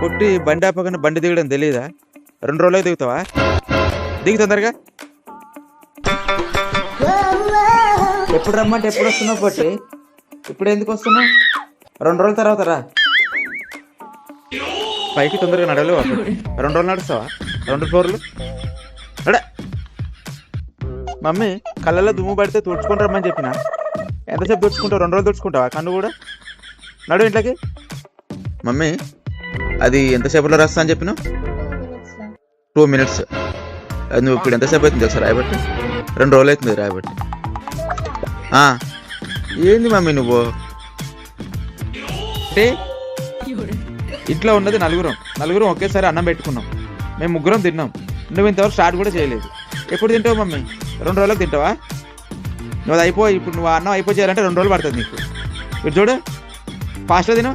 పొట్టి బండి ఆపకుండా బండి దిగడం తెలియదా? 2 రోజులు దిగుతావా? దిగు తొందరగా. ఎప్పుడు రమ్మంటే ఎప్పుడు వస్తున్నావు పొట్టి? ఇప్పుడు ఎందుకు వస్తున్నావు? 2 రోజుల తర్వాత రా. పైకి తొందరగా నడవలేవా? 2 రోజులు నడుస్తావా? 2 ఫ్లోర్లు నడే. మమ్మీ కళ్ళల్లో దుమ్ము పడితే తుడుచుకొని రమ్మని చెప్పిన. ఎంతసేపు తుడుచుకుంటావు? 2 రోజులు తుడుచుకుంటావా కన్ను కూడా? నడు ఇంట్లోకి. మమ్మీ అది ఎంతసేపులో రాస్తా అని చెప్పినావు? 2 minutes. నువ్వు ఇప్పుడు ఎంతసేపు అవుతుంది ఒకసారి రాయబట్టి? 2 రోజులు అవుతుంది రాయబట్టి. ఏంది మమ్మీ నువ్వు? అంటే ఇంట్లో ఉన్నది నలుగురం ఒకేసారి అన్నం పెట్టుకున్నాం. మేము 3 తిన్నాం. నువ్వు ఇంతవరకు స్టార్ట్ కూడా చేయలేదు. ఎప్పుడు తింటావు మమ్మీ? 2 రోజులకు తింటావా? నువ్వు అది ఇప్పుడు నువ్వు అన్నం చేయాలంటే 2 రోజులు పడుతుంది నీకు. ఇప్పుడు చూడు ఫాస్ట్గా తిను.